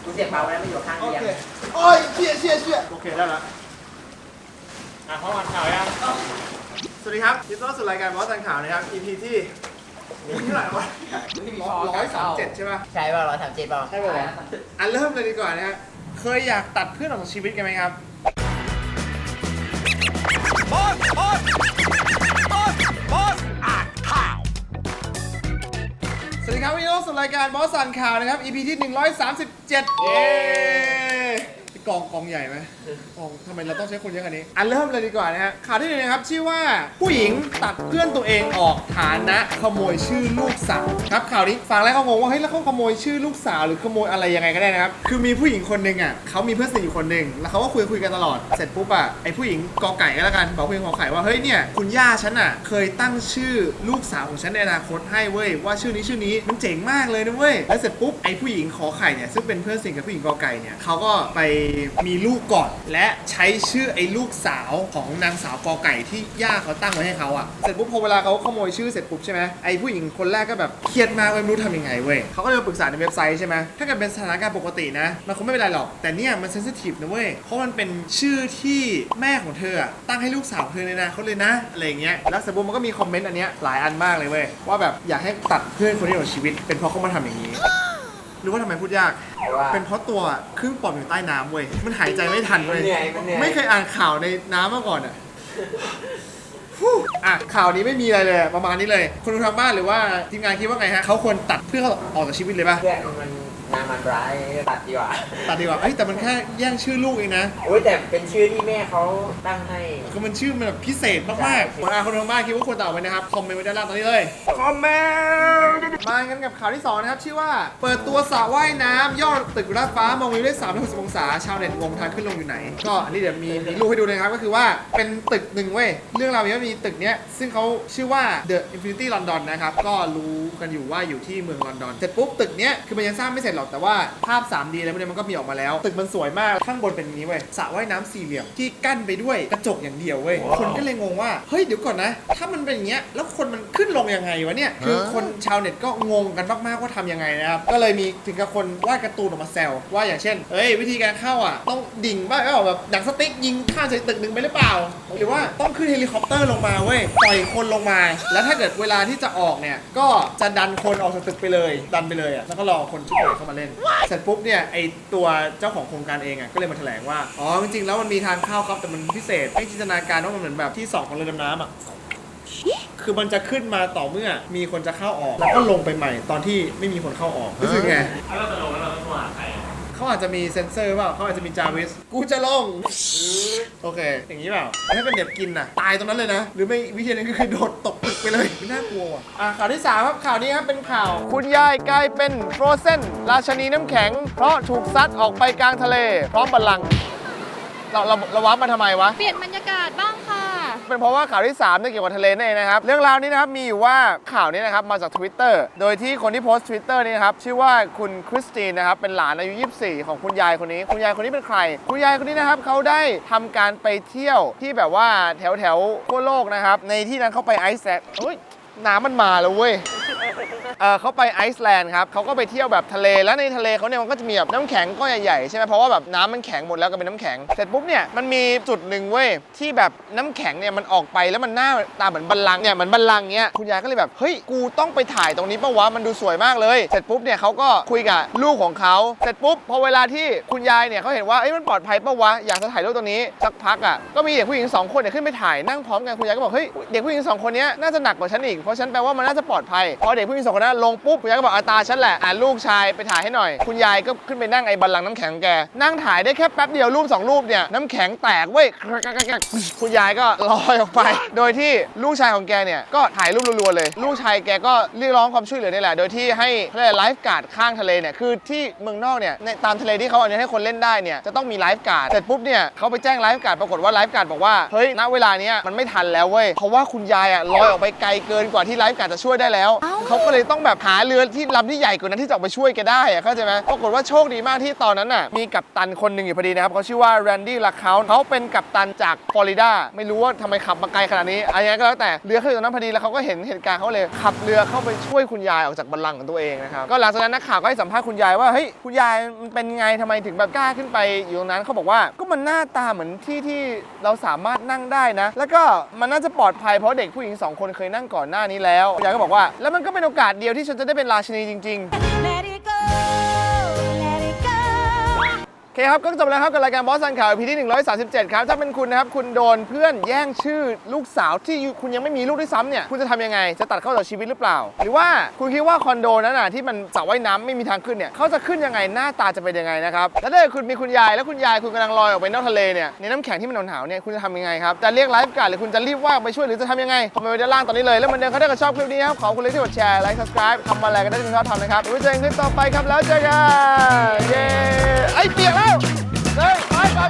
กูเสียบเบาแล้วไม่อยู่ข้างเดียวโอ้ยเชี่ยโอเคได้แล้วเข้ามาข่าวยังสวัสดีครับยินดีต้อนรับสู่รายการบอสตันข่าวนะครับ EP ที่เท่าไหร่วะ137ใช่ป่ะใช่ป่ะ137ป่ะใช่ป่ะเริ่มเลยดีกว่านะฮะเคยอยากตัดเพื่อนออกจากชีวิตกันไหมครับบอสอ่านข่าวสวัสดีครับวันนี้เราสู่รายการบอสอ่านข่าวนะครับ EP ที่137เย้กองใหญ่ไหมทำไมเราต้องใช้คนเยอะขนาดนี้เริ่มเลยดีกว่านะฮะข่าวที่หนึ่งนะครับชื่อว่าผู้หญิงตัดเพื่อนตัวเองออกฐานะขโมยชื่อลูกสาวครับข่าวนี้ฟังแล้วเขางงว่าเฮ้ยแล้วเขาขโมยชื่อลูกสาวหรือขโมยอะไรยังไงก็ได้นะครับคือมีผู้หญิงคนหนึ่งเขามีเพื่อนสนิทอยู่คนหนึ่งแล้วเขาก็คุยกันตลอดเสร็จปุ๊บไอ้ผู้หญิงกอไก่ก็แล้วกันบอกผู้หญิงขอไข่ว่าเฮ้ยเนี่ยคุณย่าฉันเคยตั้งชื่อลูกสาวของฉันในอนาคตให้เว้ยว่าชื่อนี้มันเจ๋งมากเลยนะเว้ยแล้วเสร็จปุ๊บไอ้ผู้หญิงขอไข่เนี่ยซึ่งเป็นเพื่อนสนิทกับผู้หญิงกอไก่เนี่ยเขาก็ไปมีลูกก่อนและใช้ชื่อไอ้ลูกสาวของนางสาวกอไก่ที่ย่าเขาตั้งไว้ให้เขาเสร็จปุ๊บพอเวลาเขาขโมยชื่อเสร็จปุ๊บใช่ไหมไอ้ผู้หญิงคนแรกก็แบบเครียดมากไม่รู้ทำยังไงเว้ยเขาก็เลยมาปรึกษาในเว็บไซต์ใช่ไหมถ้าเกิดเป็นสถานการณ์ปกตินะมันคงไม่เป็นไรหรอกแต่เนี่ยมันเซนซิทีฟนะเว้ยเพราะมันเป็นชื่อที่แม่ของเธอตั้งให้ลูกสาวเธอเลยนะเขาเลยนะอะไรอย่างเงี้ยแล้วเสร็จปุ๊บมันก็มีคอมเมนต์อันเนี้ยหลายอันมากเลยเว้ยว่าแบบอยากให้ตัดเพื่อนคนนี้ออกจากชีวิตเป็นเพราะเขามาทำอย่างนี้หรือว่าทำไมพูดยากเป็นเพราะตัวครึ่งปอดอยู่ใต้น้ำเว้ยมันหายใจไม่ทันเว้ยไม่เคยอ่านข่าวในน้ำมาก่อนข่าวนี้ไม่มีอะไรเลยประมาณนี้เลยคนดูทางบ้านหรือว่าทีมงานคิดว่าไงฮะเขาควรตัดเพื่อเขาออกจากชีวิตเลยป่ะเพื่อนมันน้ำมันร้ายตัดดีกว่าแต่มันแค่แย่งชื่อลูกเองนะโอ้ยแต่เป็นชื่อที่แม่เขาตั้งให้คือมันชื่อมันแบบพิเศษมากๆคนทางบ้านคิดว่าควรตัดออกไปนะครับคอมเมนต์ไว้ด้านล่างตรงนี้เลยคอมเมนต์มากันกับข่าวที่2นะครับชื่อว่าเปิดตัวสระว่ายน้ำยอดตึกราดฟ้ามองวิวได้360องศาชาวเน็ตงงทางขึ้นลงอยู่ไหนก็อันนี้เดี๋ยวมีรูปให้ดูนะครับก็คือว่าเป็นตึกหนึ่งเว้ยเรื่องราวมีตึกเนี้ยซึ่งเขาชื่อว่า The Infinity London นะครับก็รู้กันอยู่ว่าอยู่ที่เมืองลอนดอนเสร็จปุ๊บตึกเนี้ยคือมันยังสร้างไม่เสร็จหรอกแต่ว่าภาพ 3D อะไรพวกนี้มันก็มีออกมาแล้วตึกมันสวยมากข้างบนเป็นอย่างนี้เว้ยสระว่ายน้ำสี่เหลี่ยมที่กั้นไปด้วยกระจกอย่างเดียวเว้ยคนก็เลยงงว่าเฮ้ยเดี๋ยวก่อนนะถ้ามันเป็นอย่างเงี้ยแล้วคนมันขึ้นลงยังไงวะเนี่ยคือคนชาวเน็ตก็งงกันมากๆว่าทำยังไงนะครับก็เลยมีถึงกับคนวาดการ์ตูนออกมาแซวว่าอย่างเช่นเฮ้ยวิธีการเข้าต้องดิ่งบ้างแบบหนังสติ๊กยิงข้ามจากตึกหนึ่งไปหรือเปล่าหรือว่าต้องขึ้นเฮลิคอปเตอร์ลงมาเว้ยปล่อยคนลงมาแล้วถ้าเกิดเวลาที่จะออกเนี่ยก็จะดันคนออกจากตึกไปเลยดันไปเลยแล้วก็รอคนชุดใหญ่เข้ามาเล่นเสร็จปุ๊บเนี่ยไอตัวเจ้าของโครงการเองก็เลยมาแถลงว่าอ๋อจริงๆแล้วมันมีทางเข้าครับแต่มันพิเศษให้จินตนาการว่ามันเหมือนแบบที่2ของเรือดำน้ำคือมันจะขึ้นมาต่อเมื่อมีคนจะเข้าออกแล้วก็ลงไปใหม่ตอนที่ไม่มีคนเข้าออกรู้สึกไงถ้าเราจะลงแล้วเราต้องหาใครเขาอาจจะมีเซ็นเซอร์เปล่าเขาอาจจะมีจาวิสกูจะลงโอเคอย่างนี้เปล่าถ้าเป็นเด็กกินตายตรงนั้นเลยนะหรือไม่วิธีนึงก็คือโดดตกตึกไปเลยไม่น่ากลัวข่าวที่3ครับข่าวนี้ครับเป็นข่าวคุณยายกลายเป็นโฟรเซนราชนีน้ำแข็งเพราะถูกซัดออกไปกลางทะเลพร้อมบัลลังก์เราวับมาทำไมวะเปลี่ยนบรรยากาศบ้างค่ะเป็นเพราะว่าข่าวที่3เนี่ยเกี่ยวกับทะเลนั่นเองนะครับเรื่องราวนี้นะครับมีอยู่ว่าข่าวนี้นะครับมาจาก Twitter โดยที่คนที่โพสต์ Twitter นี้นะครับชื่อว่าคุณคริสตินนะครับเป็นหลานอายุ24ของคุณยายคนนี้คุณยายคนนี้เป็นใครคุณยายคนนี้นะครับเขาได้ทำการไปเที่ยวที่แบบว่าแถวทั่วโลกนะครับในที่นั้นเขาไปไอซ์แลนด์น้ำมันมาแล้วเว้ยเขาไปไอซ์แลนด์ครับเขาก็ไปเที่ยวแบบทะเลแล้วในทะเลเขาเนี่ยมันก็จะมีแบบน้ำแข็งก้อนใหญ่ๆใช่ไหมเพราะว่าแบบน้ำมันแข็งหมดแล้วก็เป็นน้ำแข็งเสร็จปุ๊บเนี่ยมันมีจุดหนึ่งเว้ยที่แบบน้ำแข็งเนี่ยมันออกไปแล้วมันหน้าตาเหมือนบัลลังก์เนี่ยเหมือนบัลลังก์เนี้ยคุณยายก็เลยแบบเฮ้ยกูต้องไปถ่ายตรงนี้ปะวะมันดูสวยมากเลยเสร็จปุ๊บเนี่ยเขาก็คุยกับลูกของเขาเสร็จปุ๊บพอเวลาที่คุณยายเนี่ยเขาเห็นว่ามันปลอดภัยปะวะอยากจะถ่ายรูปตรงนี้สักพักก็มีเด็กผู้หญิง2คนเนี่ยขึ้นไปถ่ายนั่งพร้อมกันคุณยายก็บอกเฮ้ยเด็กผู้หญิง2คนนี้น่าจะหนักกว่าฉันอีกเพราะฉันแปลว่ามันน่าจะปลอดภัยพอเด็กผู้หญิง2คนนั้นลงปุ๊บคุณยายก็บอกตาฉันแหละลูกชายไปถ่ายให้หน่อยคุณยายก็ขึ้นไปนั่งไอ้บัลลังก์น้ำแข็งแกนั่งถ่ายได้แค่แป๊บเดียวรูป2รูปเนี่ยน้ำแข็งแตกเว้ยคุณยายก็ลอยออกไปโดยที่ลูกชายของแกเนี่ยก็ถ่ายรูปรัวๆเลยลูกชายแกก็เรียกร้องความช่วยเหลือนี่แหละโดยที่ให้ไลฟ์การ์ดข้างทะเลเนี่ยคือที่เมืองนอกเนี่ยในตามทะเลที่เขาอนุญาตให้คนเล่นได้เนี่ยจะต้องมีไลฟ์การ์ดเสร็จปุ๊บเนี่ยเขาไปแจ้งไลฟ์การ์ดปรากฏว่าไลฟ์การ์ดบอกว่าเฮ้ยณเวลานี้มันไม่ทันแล้วเว้ยเพราะว่าคุณยายลอยออกไปไกลเกินกว่าที่ไลฟ์การ์ดจะช่วยได้แล้ว เขาก็เลยต้องแบบหาเรือที่ลำที่ใหญ่กว่านั้นที่จะออกไปช่วยแกได้อะเข้าใจไหมปรากฏว่าโชคดีมากที่ตอนนั้นน่ะมีกัปตันคนหนึ่งอยู่พอดีนะครับเขาชื่อว่าแรนดี้ลาคาน์เขาเป็นกัปตันจากฟลอริดาไม่รู้ว่าทำไมขับมาไกลขนาดนี้อะไรก็แล้วแต่เรือเขาอยู่ตรงนั้นพอดีแล้วเขาก็เห็นเหตุการณ์เขาเลยขับเรือเข้าไปช่วยคุณยายออกจากบัลลังก์ของตัวเองนะครับก็หลังจากนั้นนักข่าวก็ให้สัมภาษณ์คุณยายว่าเฮ้ยคุณยายมันเป็นไงทำไมถึงแบบกล้าขึ้นไปอยู่ตรงนั้นเขาบอกว่าก็มันหน้าตาเหมือนที่เราสามารถนั่งได้นะแล้วก็มันน่าจะปลอดภัยเพราะเด็กผู้หญิง2 คนเคยนั่งก่อนหน้านี้แล้วคุณยายก็บอกว่าแล้วมันก็เป็นโอกาสเดียวที่ฉันจะได้เป็นราชินีจริงๆ Let it go, let it go. โอเคครับก็จบแล้วครับกับรายการบอสซันข่าว EP ที่137ครับถ้าเป็นคุณนะครับคุณโดนเพื่อนแย่งชื่อลูกสาวที่คุณยังไม่มีลูกด้วยซ้ำเนี่ยคุณจะทำยังไงจะตัดเข้าจากชีวิตหรือเปล่าหรือว่าคุณคิดว่าคอนโดนั้นน่ะที่มันสระว่ายน้ำไม่มีทางขึ้นเนี่ยเขาจะขึ้นยังไงหน้าตาจะเป็นยังไงนะครับแล้วถ้าคุณมีคุณยายแล้วคุณยายคุณกำลังลอยออกไปนอกทะเลเนี่ยในน้ำแข็งที่มันหนาวๆเนี่ยคุณจะทำยังไงครับจะเรียกไลฟ์การ์ดหรือคุณจะรีบว่างไปช่วยหรือจะทำยังไงคอมเมนต์ไว้ด้านล่างตอนนี้เลยแล้วเหมือนเดิมถ้าชอบคลิปนี้ครับขอคุณเลยที่กดแชร์ไลค์ subscribe ทำอะไรก็ได้ที่คุณชอบทำนะครับไว้เจอกันคลิปต่อไปครับแล้วเจอกันเย้ไอ้เปียกแล้วเฮ้ยไป